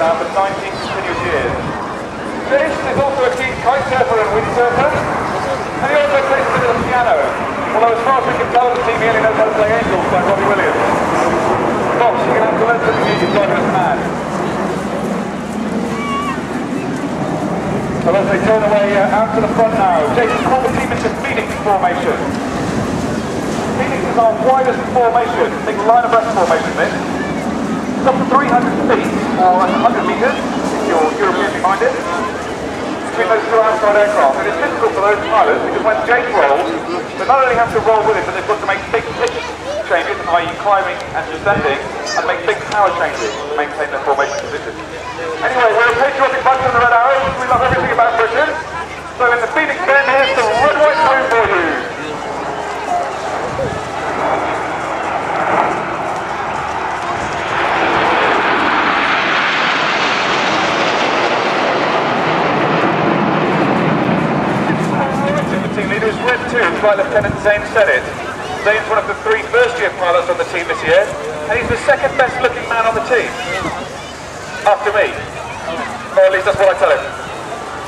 now for 19 continuous years. This is also a keen kite surfer and windsurfer, and he also plays a bit of the piano, although as far as we can tell, the team only knows how to play Angels like Robbie Williams. Fox, you're going to have to learn something new, you're driving us mad. So as they turn away out to the front now, Jason called the team into Phoenix formation. Phoenix is our widest formation, big line of rest formation this. It's up to 300 feet, or 100 metres, if you're Europeanly minded, between those two outside aircraft. And it's difficult for those pilots because when Jake rolls, they not only have to roll with it, but they've got to make big pitch changes, i.e. climbing and descending, and make big power changes to maintain their formation position. Anyway, we're a patriotic bunch in the Red Arrows. We love everything about Britain. So in the Phoenix Den, here's the red, white moon for you. The team leader is Red 2, Flight Lieutenant Zane Sennett. Zane's one of the 3 first-year pilots on the team this year, and he's the second best-looking man on the team. After me. Or at least that's what I tell him.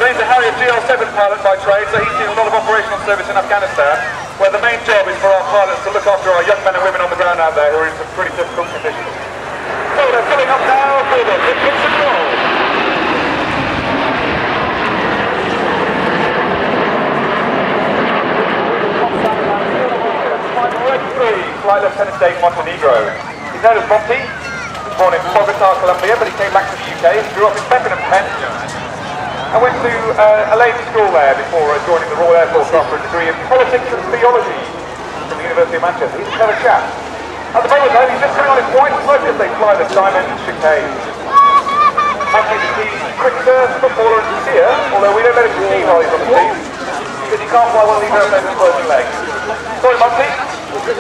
Zane's a Harrier GL7 pilot by trade, so he's seen a lot of operational service in Afghanistan, where the main job is for our pilots to look after our young men and women on the ground out there who are in some pretty difficult conditions. So they're filling up now for the pitch and roll. Red 3, Flight Lieutenant Dave Montenegro. He's known as Monty. Born in Bogota, Colombia, but he came back to the UK, grew up in Beckenham, Kent, and went to a lady school there before joining the Royal Air Force after a degree in politics and theology from the University of Manchester. He's a clever chap. At the moment though, he's just putting on his white smoke as they fly the Diamond Chicane. Monty's a keen cricketer, footballer and skier, although we don't let him ski while he's on the team, because he can't fly one of these airplanes with broken legs. Sorry Monty. So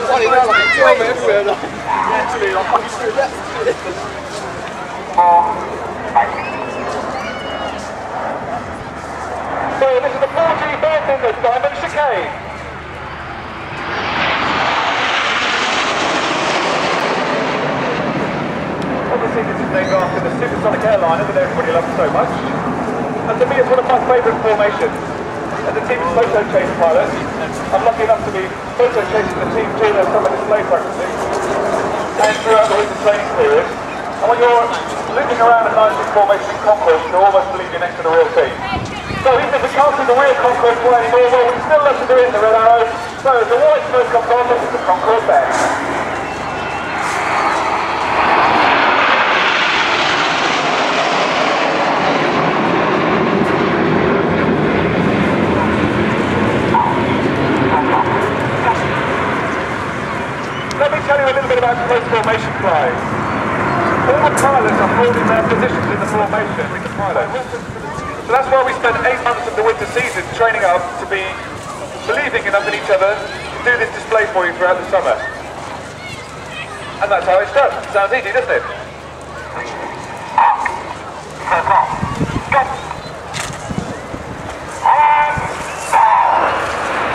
this is the G berth in this Diamond Chicane. Obviously this is named after the supersonic airliner that everybody loves so much. And to me it's one of my favourite formations. As a team photo chase pilot, I'm lucky enough to be photo chasing the team during their summer display practices and throughout the winter training period. And when you're looping around a nice formation in Concourse, you almost believe you're next to the real team. So even if we can't see the real Concourse fly anymore, well, we still love to do it in the Red Arrow. So as the white smoke comes on, this is the Concourse band. Let me tell you a little bit about close formation flying. All the pilots are holding their positions in the formation with the pilot. So that's why we spent 8 months of the winter season training up to be believing enough in each other to do this display for you throughout the summer. And that's how it's done. Sounds easy, doesn't it?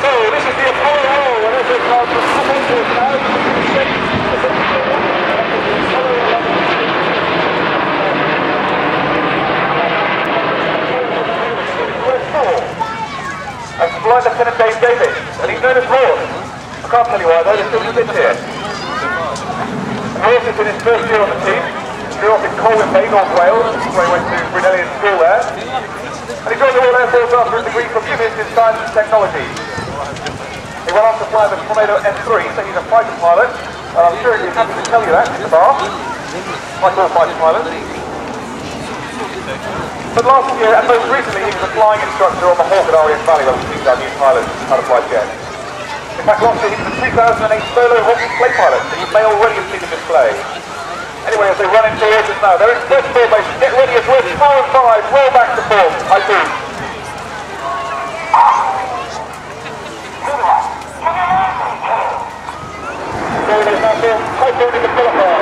So this is the Apollo roll, and as it's called from Concourse now, you can see Flight Lieutenant Dave Davis, and he's known as Lord. I can't tell you why though, there's still some bits here. And Lord is in his first year on the team. He grew up in Colwyn Bay, North Wales, where he went to Brunellian School there. And he joined the Royal Air Force after a degree from University of Science and Technology. He went on to fly the Tornado F3, so he's a fighter pilot. And I'm sure he'd be happy to tell you that, Mr. Barr. Like all fighter pilots. But last year, and most recently, he was a flying instructor on the Hawk at Arias Valley, where we teach our new pilots how to fly jets. In fact, last year he was the 2008 solo Hawk display pilot, that you may already have seen the display. Anyway, as they run into orders now, they're in first formation. Get ready as well. 4 and 5, roll back to form. I do. So there's now high point in the pull-up bar.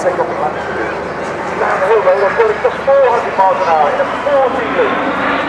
take off and land. Down the hill though, they're going just 400 miles an hour in a 40 loop.